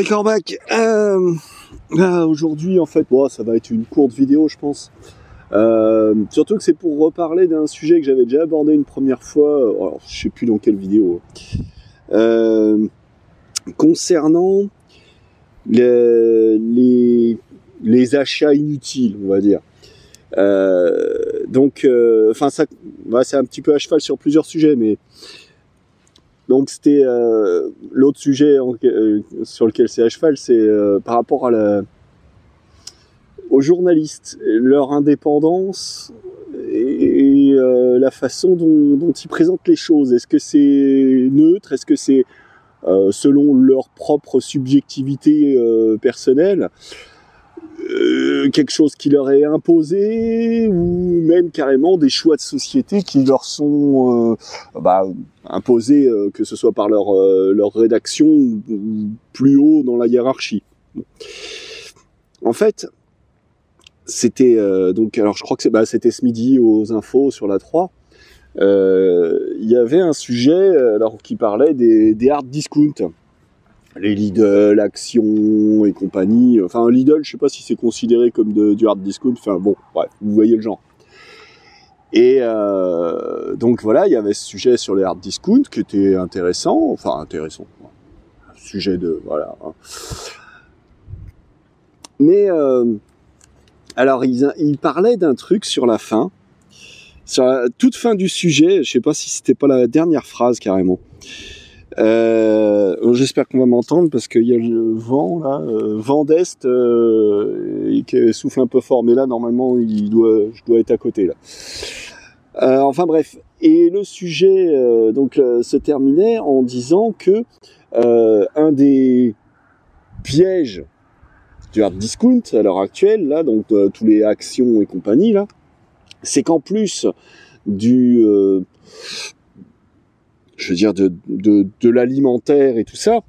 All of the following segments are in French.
Corbac, aujourd'hui en fait, bon, ça va être une courte vidéo je pense. Surtout que c'est pour reparler d'un sujet que j'avais déjà abordé une première fois, alors, je sais plus dans quelle vidéo, concernant les achats inutiles, on va dire. Enfin ça, c'est un petit peu à cheval sur plusieurs sujets, mais donc c'était l'autre sujet sur lequel c'est à cheval, c'est par rapport à aux journalistes, leur indépendance et la façon dont ils présentent les choses. Est-ce que c'est neutre? Est-ce que c'est selon leur propre subjectivité personnelle? Quelque chose qui leur est imposé, ou même carrément des choix de société qui leur sont imposés, que ce soit par leur rédaction ou plus haut dans la hiérarchie. En fait, c'était alors je crois que c'était ce midi aux infos sur la 3. Il y avait un sujet qui parlait des hard discounts. Les Lidl, Action et compagnie. Enfin, Lidl, je sais pas si c'est considéré comme du hard discount. Enfin, bon, bref, vous voyez le genre. Et donc voilà, il y avait ce sujet sur les hard discounts qui était intéressant. Enfin, intéressant. Sujet de... Voilà. Mais, alors, il parlait d'un truc sur la fin. Sur la toute fin du sujet, je sais pas si c'était pas la dernière phrase, carrément. J'espère qu'on va m'entendre parce qu'il y a le vent là, vent d'est qui souffle un peu fort, mais là normalement je dois être à côté là. Enfin bref, et le sujet se terminait en disant que un des pièges du hard discount à l'heure actuelle là, donc tous les actions et compagnie là, c'est qu'en plus je veux dire de l'alimentaire et tout ça,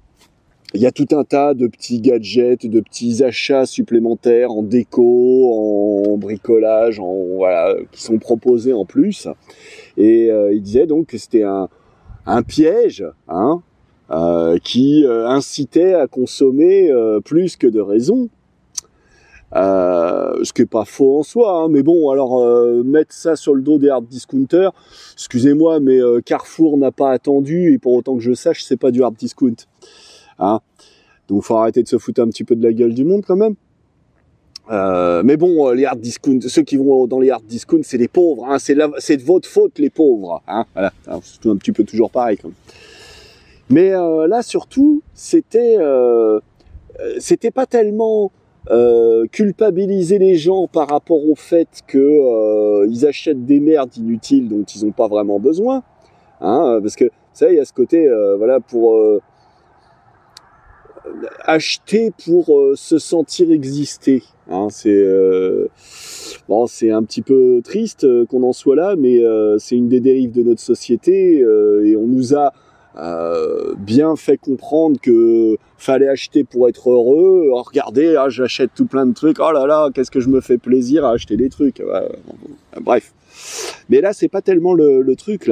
il y a tout un tas de petits gadgets, de petits achats supplémentaires en déco, en bricolage, qui sont proposés en plus. Et il disait donc que c'était un piège, qui incitait à consommer plus que de raison. Ce qui est pas faux en soi, mais bon, alors mettre ça sur le dos des hard discounters, excusez-moi, mais Carrefour n'a pas attendu, et pour autant que je sache, c'est pas du hard discount, donc faut arrêter de se foutre un petit peu de la gueule du monde quand même. Mais bon, les hard discount, ceux qui vont dans les hard discount, c'est les pauvres, c'est de votre faute les pauvres, voilà, c'est un petit peu toujours pareil quand même. Mais là surtout, c'était pas tellement culpabiliser les gens par rapport au fait que ils achètent des merdes inutiles dont ils n'ont pas vraiment besoin, parce que ça, il y a ce côté pour acheter pour se sentir exister, c'est un petit peu triste qu'on en soit là, mais c'est une des dérives de notre société, et on nous a bien fait comprendre que fallait acheter pour être heureux. Alors, regardez, j'achète tout plein de trucs, oh là là, qu'est-ce que je me fais plaisir à acheter des trucs, bref. Mais là, c'est pas tellement le truc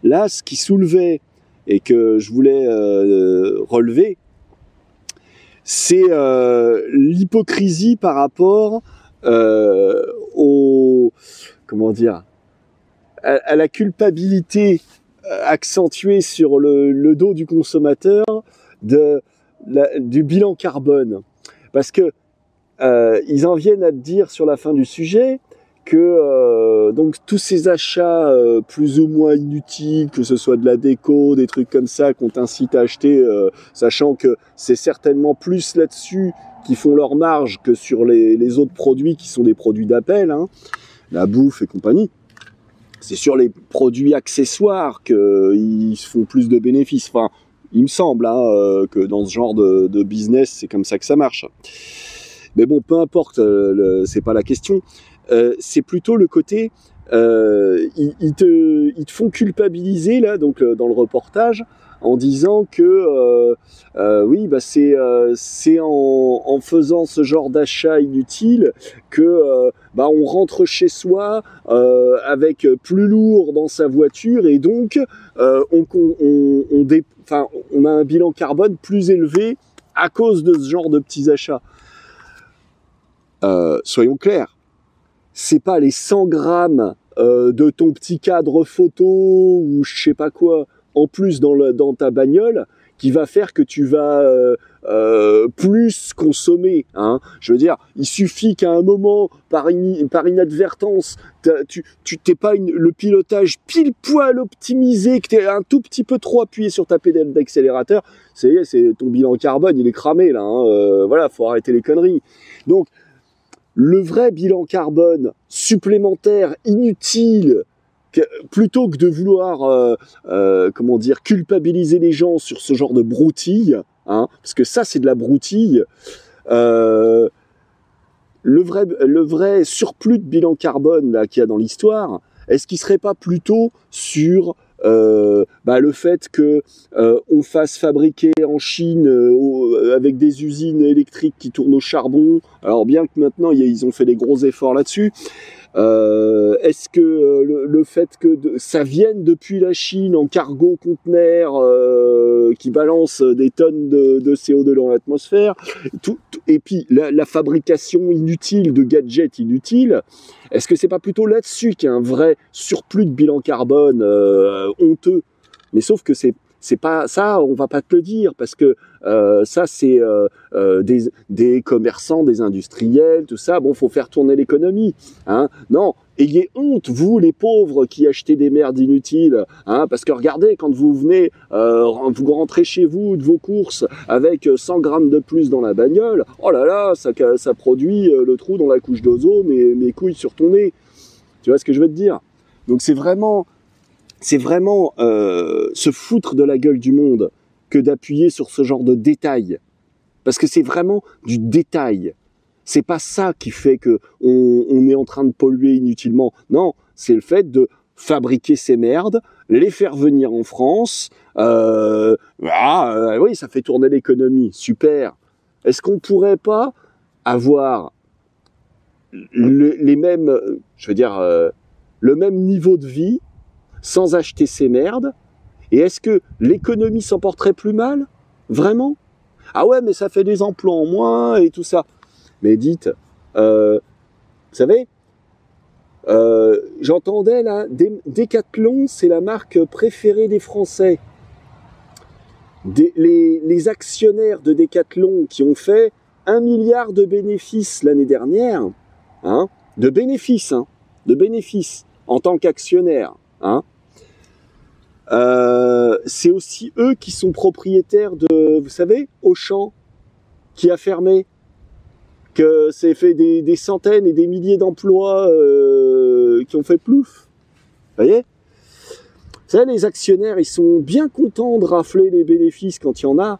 là, ce qui soulevait et que je voulais relever, c'est l'hypocrisie par rapport à la culpabilité accentuée sur le dos du consommateur du bilan carbone, parce que ils en viennent à te dire sur la fin du sujet que donc tous ces achats plus ou moins inutiles, que ce soit de la déco, des trucs comme ça qu'on t'incite à acheter, sachant que c'est certainement plus là-dessus qu'ils font leur marge que sur les autres produits qui sont des produits d'appel, la bouffe et compagnie. C'est sur les produits accessoires qu'ils font plus de bénéfices. Enfin, il me semble que dans ce genre de business, c'est comme ça que ça marche. Mais bon, peu importe, c'est pas la question. C'est plutôt le côté, ils te font culpabiliser là, donc dans le reportage, en disant que c'est en faisant ce genre d'achat inutile que on rentre chez soi avec plus lourd dans sa voiture, et donc on a un bilan carbone plus élevé à cause de ce genre de petits achats. Soyons clairs, c'est pas les 100 grammes de ton petit cadre photo ou je sais pas quoi en plus dans ta bagnole qui va faire que tu vas plus consommer. Hein. Je veux dire, il suffit qu'à un moment, par inadvertance, tu t'es pas le pilotage pile poil optimisé, que tu es un tout petit peu trop appuyé sur ta pédale d'accélérateur, c'est ton bilan carbone, il est cramé là. Hein. Voilà, faut arrêter les conneries. Donc, le vrai bilan carbone supplémentaire, inutile, plutôt que de vouloir, comment dire, culpabiliser les gens sur ce genre de broutille, hein, parce que ça c'est de la broutille, le vrai surplus de bilan carbone là qu'il y a dans l'histoire, est-ce qu'il serait pas plutôt sur le fait que on fasse fabriquer en Chine avec des usines électriques qui tournent au charbon, alors bien que maintenant ils ont fait des gros efforts là-dessus, est-ce que le fait que ça vienne depuis la Chine en cargo conteneur qui balance des tonnes de CO2 dans l'atmosphère, et puis la fabrication inutile de gadgets inutiles, est-ce que c'est pas plutôt là-dessus qu'il y a un vrai surplus de bilan carbone honteux? Mais sauf que c'est pas ça, on va pas te le dire, parce que ça c'est des commerçants, des industriels, tout ça. Bon, faut faire tourner l'économie, hein. Non, ayez honte, vous les pauvres qui achetez des merdes inutiles, hein, parce que regardez, quand vous venez, vous rentrez chez vous de vos courses avec 100 grammes de plus dans la bagnole, oh là là, ça produit le trou dans la couche d'ozone et mes couilles sur ton nez. Tu vois ce que je veux te dire? Donc c'est vraiment se foutre de la gueule du monde que d'appuyer sur ce genre de détails. Parce que c'est vraiment du détail. C'est pas ça qui fait que on est en train de polluer inutilement. Non, c'est le fait de fabriquer ces merdes, les faire venir en France. Oui, ça fait tourner l'économie. Super. Est-ce qu'on pourrait pas avoir les mêmes, je veux dire, le même niveau de vie sans acheter ces merdes? Et est-ce que l'économie s'en porterait plus mal? Vraiment? Ah ouais, mais ça fait des emplois en moins et tout ça. Mais dites, vous savez, j'entendais là, Decathlon, c'est la marque préférée des Français. Les actionnaires de Decathlon qui ont fait 1 milliard de bénéfices l'année dernière, hein, de bénéfices en tant qu'actionnaires, hein. C'est aussi eux qui sont propriétaires de, vous savez, Auchan, qui a fermé, que c'est fait des centaines et des milliers d'emplois qui ont fait plouf. Vous voyez? Vous savez, les actionnaires, ils sont bien contents de rafler les bénéfices quand il y en a.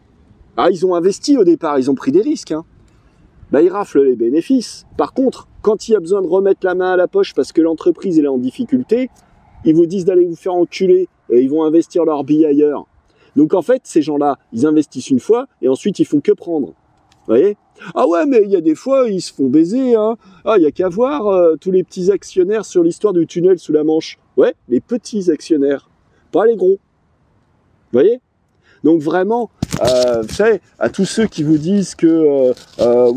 Ah, ils ont investi au départ, ils ont pris des risques, hein. Ils raflent les bénéfices. Par contre, quand il y a besoin de remettre la main à la poche parce que l'entreprise elle est en difficulté, ils vous disent d'aller vous faire enculer et ils vont investir leur billes ailleurs. Donc en fait, ces gens-là, ils investissent une fois et ensuite ils font que prendre. Vous voyez? Ah ouais, mais il y a des fois, ils se font baiser, hein. Ah, il y a qu'à voir tous les petits actionnaires sur l'histoire du tunnel sous la Manche. Ouais, les petits actionnaires, pas les gros. Vous voyez? Donc vraiment, vous savez, à tous ceux qui vous disent que on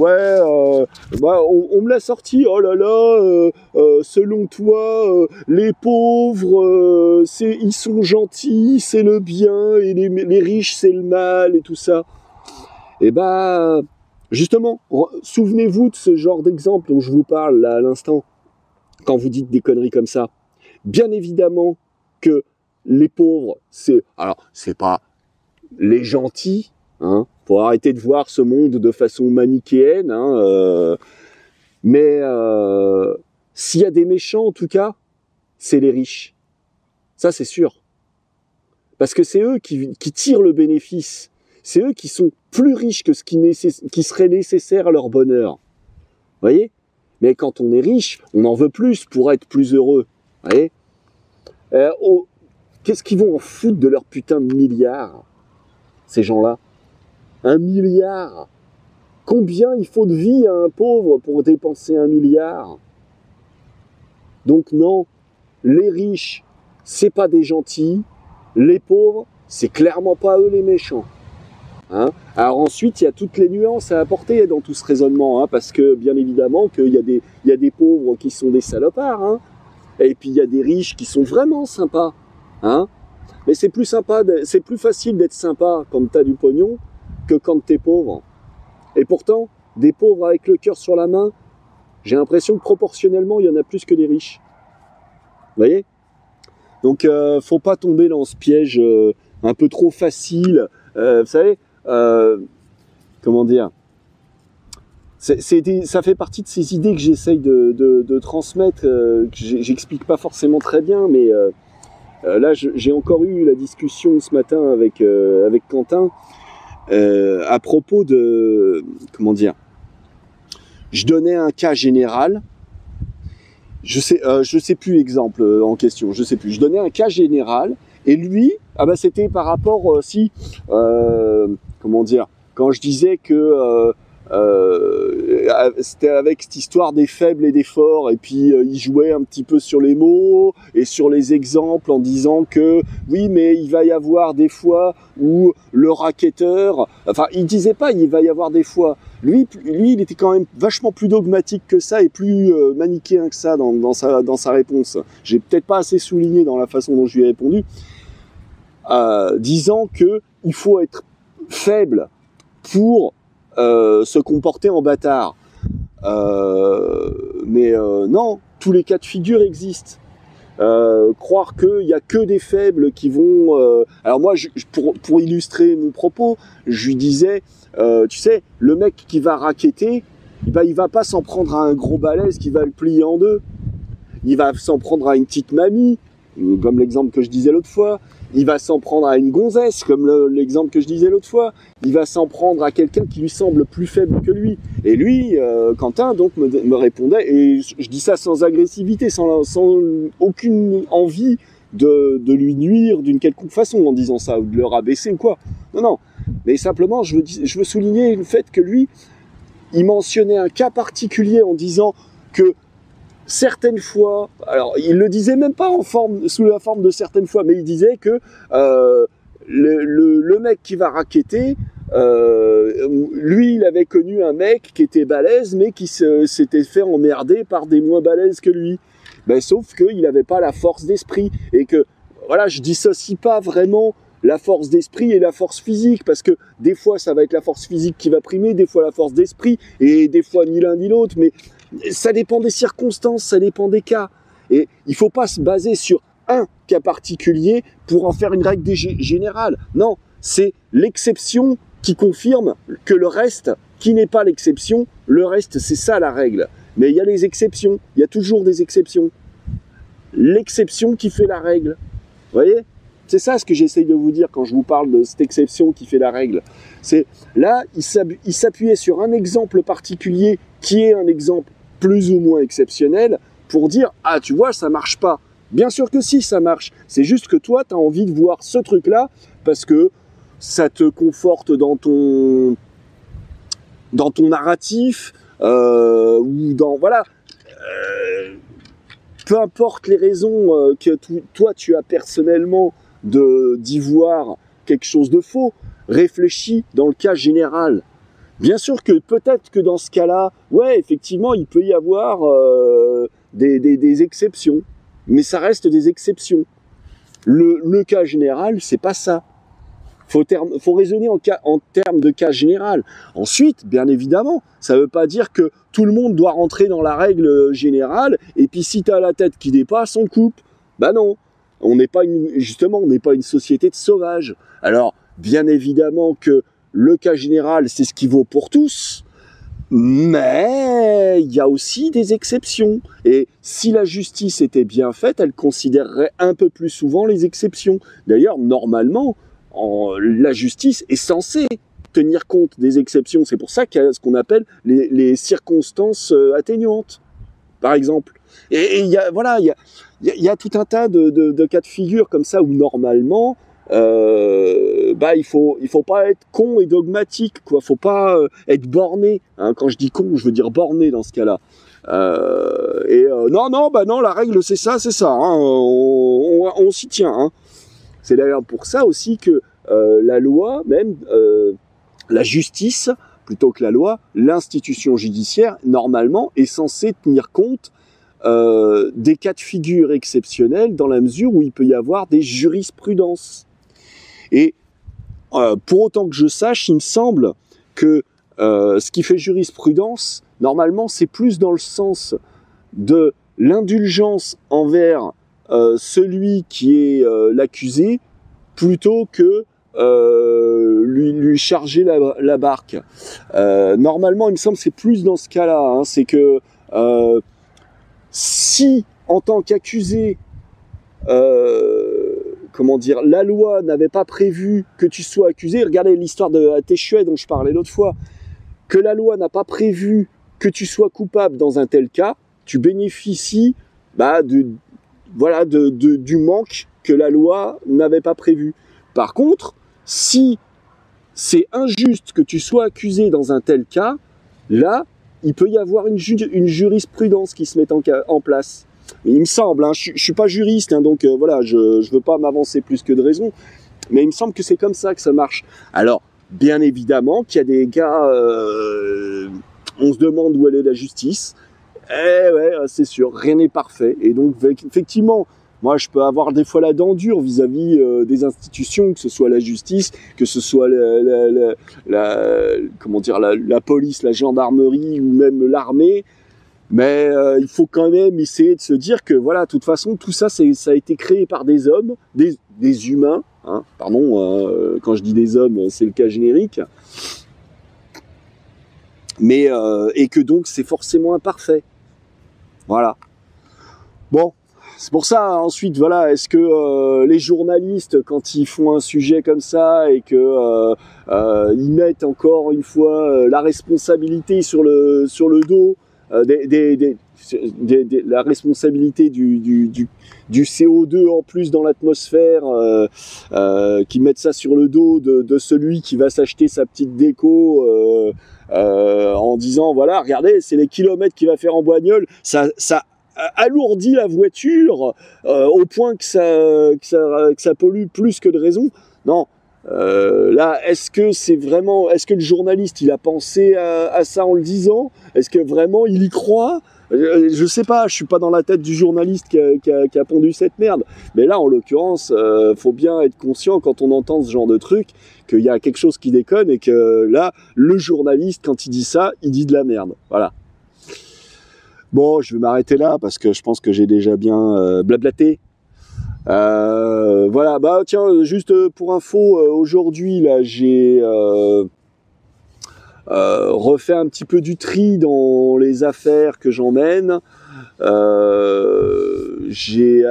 me l'a sorti, oh là là, selon toi, les pauvres, ils sont gentils, c'est le bien, et les riches c'est le mal et tout ça. Et justement, souvenez-vous de ce genre d'exemple dont je vous parle là à l'instant, quand vous dites des conneries comme ça. Bien évidemment que les pauvres, c'est pas les gentils, hein, faut arrêter de voir ce monde de façon manichéenne, hein, mais s'il y a des méchants, en tout cas, c'est les riches. Ça, c'est sûr. Parce que c'est eux qui tirent le bénéfice. C'est eux qui sont plus riches que ce qui serait nécessaire à leur bonheur. Vous voyez? Mais quand on est riche, on en veut plus pour être plus heureux. Vous voyez? Qu'est-ce qu'ils vont en foutre de leur putain de milliards, ces gens-là? 1 milliard. Combien il faut de vie à un pauvre pour dépenser 1 milliard? Donc non, les riches, c'est pas des gentils. Les pauvres, c'est clairement pas eux les méchants. Hein? Alors ensuite, il y a toutes les nuances à apporter dans tout ce raisonnement, hein, parce que bien évidemment qu'il y a des pauvres qui sont des salopards, hein, et puis il y a des riches qui sont vraiment sympas, hein. Mais c'est plus facile d'être sympa quand t'as du pognon que quand t'es pauvre. Et pourtant, des pauvres avec le cœur sur la main, j'ai l'impression que proportionnellement, il y en a plus que des riches. Vous voyez? Donc, faut pas tomber dans ce piège un peu trop facile. Vous savez, comment dire? Ça fait partie de ces idées que j'essaye de transmettre, que j'explique pas forcément très bien, mais là, j'ai encore eu la discussion ce matin avec Quentin à propos de, comment dire, je donnais un cas général, je sais plus l'exemple en question, je sais plus, je donnais un cas général, et lui, c'était par rapport comment dire, quand je disais que c'était avec cette histoire des faibles et des forts, et puis il jouait un petit peu sur les mots et sur les exemples en disant que oui, mais il va y avoir des fois où le racketteur, enfin il disait pas il va y avoir des fois, lui il était quand même vachement plus dogmatique que ça et plus manichéen que ça dans sa réponse. J'ai peut-être pas assez souligné dans la façon dont je lui ai répondu, disant que il faut être faible pour se comporter en bâtard. Mais non, tous les cas de figure existent. Croire qu'il n'y a que des faibles qui vont... Alors moi, pour illustrer mon propos, je lui disais, tu sais, le mec qui va racketter, il va pas s'en prendre à un gros balèze qui va le plier en deux. Il va s'en prendre à une petite mamie, comme l'exemple que je disais l'autre fois. Il va s'en prendre à une gonzesse, comme l'exemple que je disais l'autre fois. Il va s'en prendre à quelqu'un qui lui semble plus faible que lui. Et lui, Quentin, donc, me répondait, et je dis ça sans agressivité, sans aucune envie de lui nuire d'une quelconque façon en disant ça, ou de le rabaisser ou quoi. Non, non. Mais simplement, je veux souligner le fait que lui, il mentionnait un cas particulier en disant que certaines fois, alors il le disait même pas sous la forme de certaines fois, mais il disait que le mec qui va racketter, lui il avait connu un mec qui était balèze mais qui s'était fait emmerder par des moins balèzes que lui. Ben, sauf qu'il n'avait pas la force d'esprit, et que voilà, je dissocie pas vraiment la force d'esprit et la force physique, parce que des fois ça va être la force physique qui va primer, des fois la force d'esprit, et des fois ni l'un ni l'autre, mais ça dépend des circonstances, ça dépend des cas. Et il faut pas se baser sur un cas particulier pour en faire une règle générale. Non, c'est l'exception qui confirme que le reste, qui n'est pas l'exception, le reste, c'est ça la règle. Mais il y a les exceptions, il y a toujours des exceptions. L'exception qui fait la règle. Vous voyez ? C'est ça ce que j'essaye de vous dire quand je vous parle de cette exception qui fait la règle. C'est là, il s'appuyait sur un exemple particulier qui est un exemple plus ou moins exceptionnel pour dire « Ah, tu vois, ça marche pas ». Bien sûr que si, ça marche. C'est juste que toi, tu as envie de voir ce truc-là parce que ça te conforte dans ton narratif ou dans... Voilà. Peu importe les raisons que toi, tu as personnellement d'y voir quelque chose de faux, réfléchis dans le cas général. Bien sûr que peut-être que dans ce cas-là, ouais, effectivement, il peut y avoir des exceptions, mais ça reste des exceptions. Le cas général, c'est pas ça. Faut raisonner en termes de cas général. Ensuite, bien évidemment, ça veut pas dire que tout le monde doit rentrer dans la règle générale, et puis si t'as la tête qui dépasse, on coupe. Bah non. On n'est pas une société de sauvages. Alors, bien évidemment que le cas général, c'est ce qui vaut pour tous, mais il y a aussi des exceptions. Et si la justice était bien faite, elle considérerait un peu plus souvent les exceptions. D'ailleurs, normalement, la justice est censée tenir compte des exceptions. C'est pour ça qu'il y a ce qu'on appelle les circonstances atténuantes, par exemple. Et il y a tout un tas de cas de figure comme ça où normalement il faut pas être con et dogmatique, quoi. Faut pas être borné, hein. Quand je dis con, je veux dire borné dans ce cas-là. Non, la règle c'est ça, hein. On s'y tient, hein. C'est d'ailleurs pour ça aussi que la loi, même la justice, plutôt que la loi, l'institution judiciaire, normalement, est censée tenir compte des cas de figure exceptionnels dans la mesure où il peut y avoir des jurisprudences. Et pour autant que je sache, il me semble que ce qui fait jurisprudence, normalement, c'est plus dans le sens de l'indulgence envers celui qui est l'accusé, plutôt que lui charger la barque. Normalement, il me semble que c'est plus dans ce cas-là. Hein, c'est que si, en tant qu'accusé, comment dire, la loi n'avait pas prévu que tu sois accusé, regardez l'histoire de Téchuet dont je parlais l'autre fois, que la loi n'a pas prévu que tu sois coupable dans un tel cas, tu bénéficies du manque que la loi n'avait pas prévu. Par contre, si c'est injuste que tu sois accusé dans un tel cas, là, il peut y avoir une jurisprudence qui se met en place. Et il me semble, hein, je suis pas juriste, hein, donc voilà, je veux pas m'avancer plus que de raison, mais il me semble que c'est comme ça que ça marche. Alors, bien évidemment qu'il y a des cas, on se demande où elle est la justice. Eh ouais, c'est sûr, rien n'est parfait. Et donc, effectivement, moi, je peux avoir des fois la dent dure vis-à-vis des institutions, que ce soit la justice, que ce soit la police, la gendarmerie ou même l'armée. Mais il faut quand même essayer de se dire que, voilà, de toute façon, tout ça, ça a été créé par des hommes, des humains. Hein, pardon, quand je dis des hommes, c'est le cas générique. Mais et que donc, c'est forcément imparfait. Voilà. Bon. C'est pour ça, ensuite, voilà, est-ce que les journalistes, quand ils font un sujet comme ça et que ils mettent encore une fois la responsabilité sur le dos, la responsabilité du CO2 en plus dans l'atmosphère, qui mettent ça sur le dos de celui qui va s'acheter sa petite déco en disant, voilà, regardez, c'est les kilomètres qu'il va faire en bagnole, ça alourdit la voiture au point que ça pollue plus que de raison. Non, là, est-ce que le journaliste il a pensé à ça en le disant? Est-ce que vraiment il y croit? Je sais pas, je suis pas dans la tête du journaliste qui a pondu cette merde. Mais là, en l'occurrence, faut bien être conscient quand on entend ce genre de truc qu'il y a quelque chose qui déconne et que là, le journaliste, quand il dit ça, il dit de la merde. Voilà. Bon, je vais m'arrêter là parce que je pense que j'ai déjà bien blablaté. Voilà, bah tiens, juste pour info, aujourd'hui là, j'ai refait un petit peu du tri dans les affaires que j'emmène. J'ai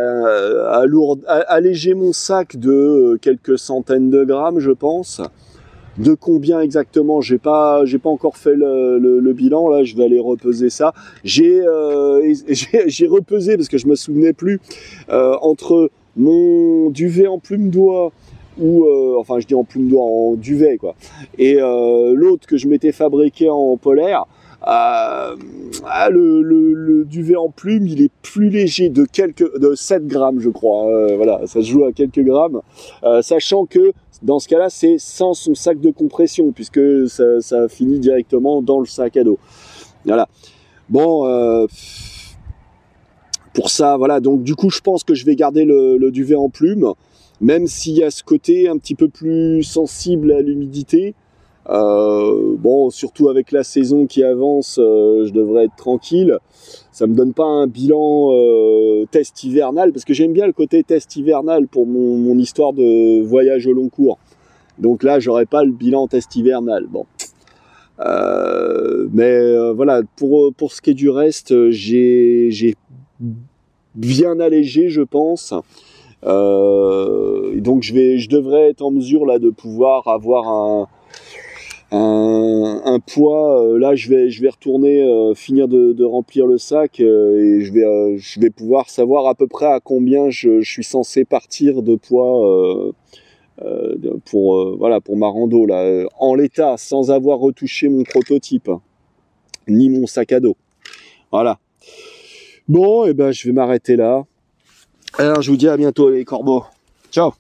allégé mon sac de quelques centaines de grammes, je pense. De combien exactement, j'ai pas encore fait le bilan, là je vais aller repeser ça. J'ai repesé parce que je me souvenais plus entre mon duvet en plume d'oie ou enfin je dis en plume d'oie, en duvet quoi, et l'autre que je m'étais fabriqué en polaire. Le duvet en plume, il est plus léger de 7 grammes je crois, voilà, ça se joue à quelques grammes, sachant que dans ce cas-là, c'est sans son sac de compression, puisque ça finit directement dans le sac à dos. Voilà. Bon, pour ça, voilà. Donc, du coup, je pense que je vais garder le duvet en plume, même s'il y a ce côté un petit peu plus sensible à l'humidité. Bon, surtout avec la saison qui avance, je devrais être tranquille. Ça me donne pas un bilan test hivernal, parce que j'aime bien le côté test hivernal pour mon histoire de voyage au long cours. Donc là, j'aurais pas le bilan test hivernal. Bon, mais voilà, pour ce qui est du reste, j'ai bien allégé, je pense. Donc je devrais être en mesure là de pouvoir avoir un poids. Là je vais retourner finir de remplir le sac et je vais pouvoir savoir à peu près à combien je suis censé partir de poids pour ma rando là, en l'état, sans avoir retouché mon prototype ni mon sac à dos. Voilà. Bon, et ben je vais m'arrêter là. Alors je vous dis à bientôt les corbeaux. Ciao.